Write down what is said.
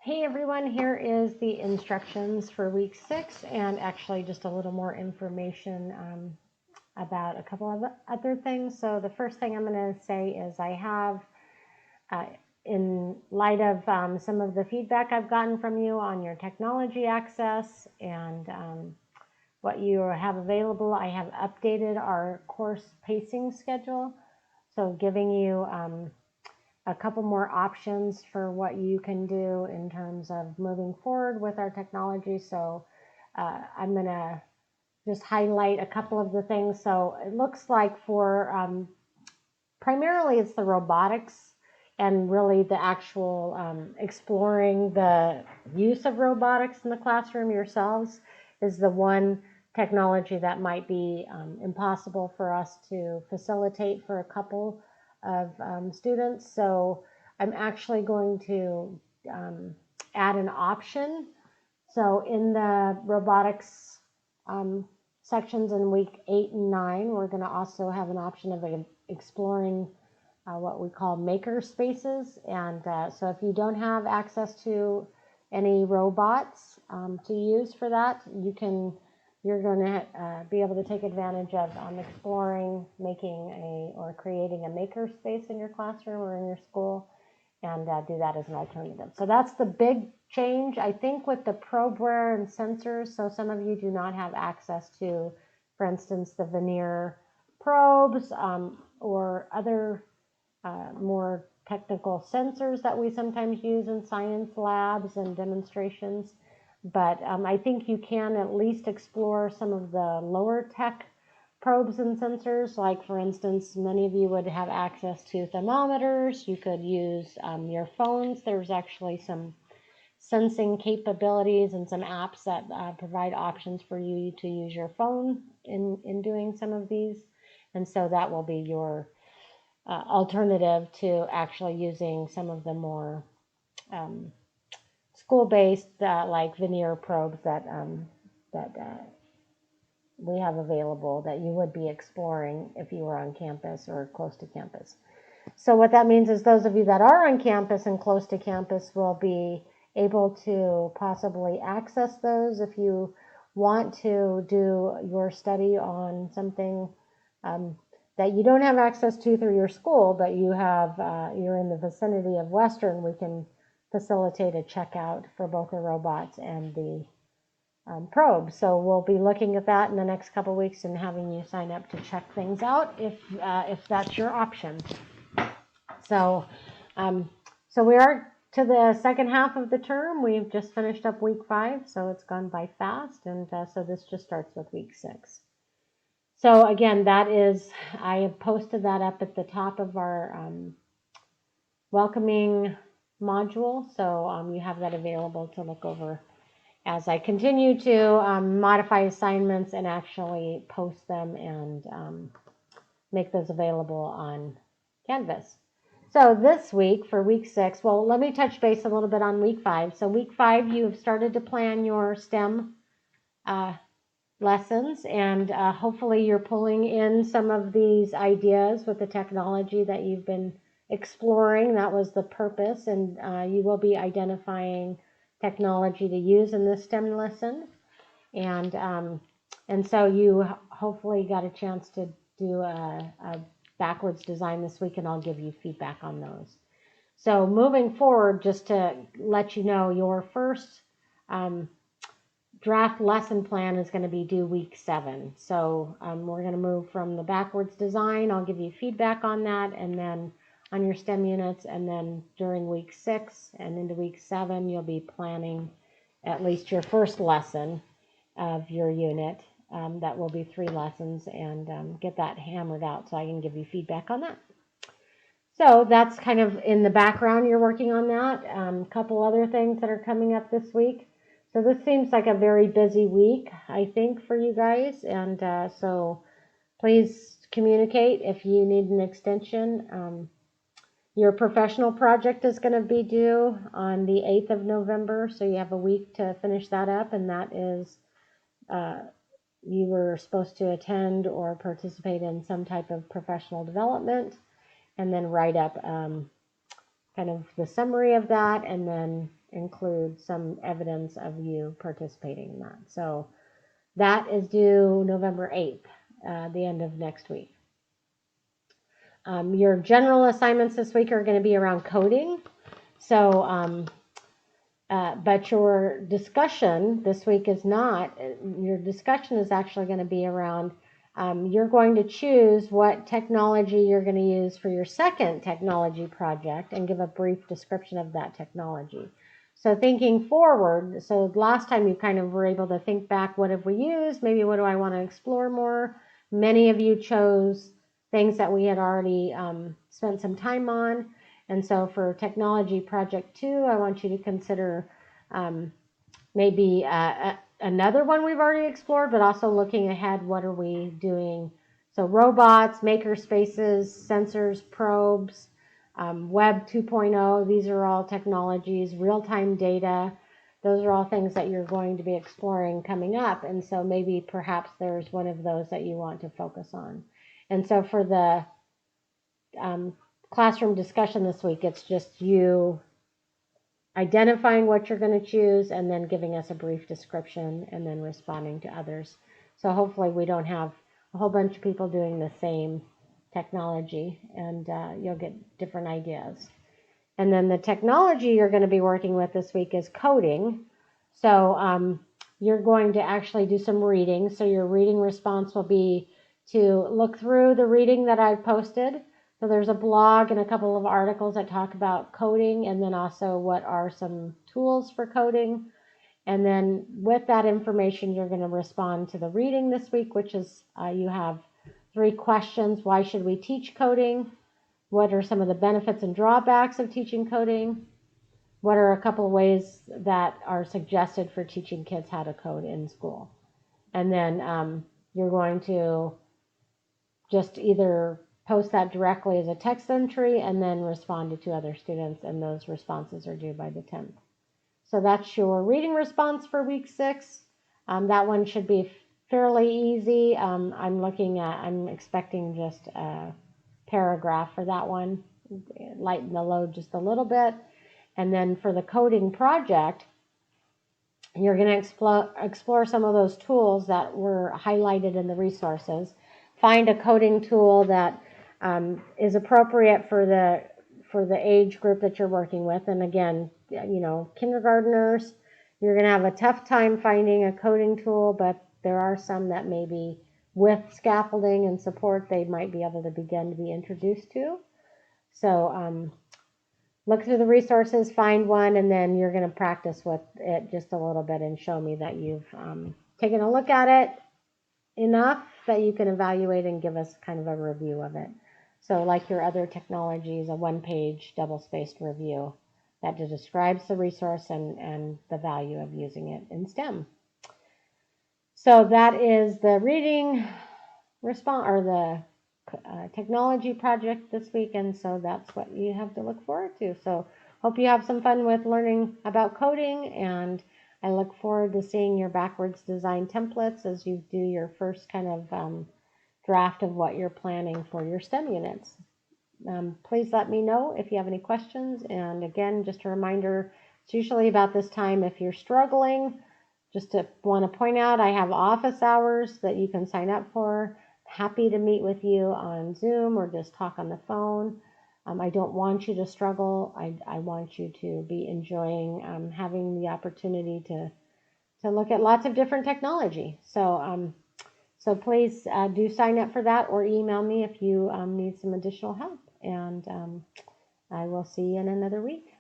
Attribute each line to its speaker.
Speaker 1: Hey everyone, here is the instructions for week 6 and actually just a little more information about a couple of other things. So the first thing I'm going to say is I have, in light of some of the feedback I've gotten from you on your technology access and what you have available, I have updated our course pacing schedule. So giving you a couple more options for what you can do in terms of moving forward with our technology. So I'm going to just highlight a couple of the things. So it looks like for primarily it's the robotics and really the actual exploring the use of robotics in the classroom yourselves is the one technology that might be impossible for us to facilitate for a couple of students. So I'm actually going to add an option. So in the robotics sections in week 8 and 9, we're going to also have an option of exploring what we call maker spaces. And so if you don't have access to any robots to use for that, you're going to be able to take advantage of exploring, or creating a maker space in your classroom or in your school, and do that as an alternative. So that's the big change, I think, with the probeware and sensors. So some of you do not have access to, for instance, the veneer probes or other more technical sensors that we sometimes use in science labs and demonstrations. But I think you can at least explore some of the lower tech probes and sensors. Like, for instance, many of you would have access to thermometers. You could use your phones. There's actually some sensing capabilities and some apps that provide options for you to use your phone in doing some of these. And so that will be your alternative to actually using some of the more school-based like veneer probes that we have available that you would be exploring if you were on campus or close to campus. So what that means is those of you that are on campus and close to campus will be able to possibly access those if you want to do your study on something that you don't have access to through your school, but you're in the vicinity of Western. We can facilitate a checkout for both the robots and the probe. So we'll be looking at that in the next couple of weeks and having you sign up to check things out if that's your option. So we are to the second half of the term. We've just finished up week 5, so it's gone by fast, and so this just starts with week 6. So again, I have posted that up at the top of our welcoming module, so you have that available to look over as I continue to modify assignments and actually post them and make those available on Canvas. So this week, for week 6, well, let me touch base a little bit on week 5. So week 5, you've started to plan your STEM lessons, and hopefully you're pulling in some of these ideas with the technology that you've been exploring. That was the purpose, and you will be identifying technology to use in this STEM lesson, and so you hopefully got a chance to do a backwards design this week, and I'll give you feedback on those. So moving forward, just to let you know, your first draft lesson plan is going to be due week 7. So we're going to move from the backwards design. I'll give you feedback on that, and then on your STEM units, and then during week 6 and into week 7, you'll be planning at least your first lesson of your unit. That will be 3 lessons, and get that hammered out so I can give you feedback on that. So that's kind of in the background. You're working on that. A couple other things that are coming up this week. So this seems like a very busy week, I think, for you guys, and so please communicate if you need an extension. Your professional project is going to be due on the 8th of November, so you have a week to finish that up, and that is you were supposed to attend or participate in some type of professional development, and then write up kind of the summary of that, and then include some evidence of you participating in that. So that is due November 8th, the end of next week. Your general assignments this week are going to be around coding. So, but your discussion this week is not. Your discussion is actually going to be around, you're going to choose what technology you're going to use for your second technology project and give a brief description of that technology. So thinking forward, so last time you kind of were able to think back, what have we used? Maybe what do I want to explore more? Many of you chose things that we had already spent some time on. And so for technology project 2, I want you to consider maybe another one we've already explored, but also looking ahead, what are we doing? So robots, maker spaces, sensors, probes, Web 2.0, these are all technologies, real-time data. Those are all things that you're going to be exploring coming up. And so maybe perhaps there's one of those that you want to focus on. And so for the classroom discussion this week, it's just you identifying what you're going to choose and then giving us a brief description and then responding to others. So hopefully we don't have a whole bunch of people doing the same technology, and you'll get different ideas. And then the technology you're going to be working with this week is coding. So you're going to actually do some reading. So your reading response will be to look through the reading that I've posted. So there's a blog and a couple of articles that talk about coding, and then also what are some tools for coding. And then with that information, you're going to respond to the reading this week, which is you have 3 questions. Why should we teach coding? What are some of the benefits and drawbacks of teaching coding? What are a couple of ways that are suggested for teaching kids how to code in school? And then you're going to just either post that directly as a text entry and then respond to 2 other students, and those responses are due by the 10th. So that's your reading response for week 6. That one should be fairly easy. I'm expecting just a paragraph for that one, lighten the load just a little bit. And then for the coding project, you're going to explore some of those tools that were highlighted in the resources. Find a coding tool that is appropriate for the age group that you're working with. And again, kindergartners, you're going to have a tough time finding a coding tool, but there are some that maybe with scaffolding and support, they might be able to begin to be introduced to. So look through the resources, find one, and then you're going to practice with it just a little bit and show me that you've taken a look at it enough that you can evaluate and give us kind of a review of it. So like your other technologies, a 1-page double-spaced review that describes the resource and the value of using it in STEM. So that is the reading response, or the technology project this week, and so that's what you have to look forward to. So hope you have some fun with learning about coding, and I look forward to seeing your backwards design templates as you do your first kind of draft of what you're planning for your STEM units. Please let me know if you have any questions. And again, just a reminder, it's usually about this time if you're struggling. Just to want to point out, I have office hours that you can sign up for. Happy to meet with you on Zoom or just talk on the phone. I don't want you to struggle. I want you to be enjoying having the opportunity to look at lots of different technology. So please do sign up for that or email me if you need some additional help. And I will see you in another week.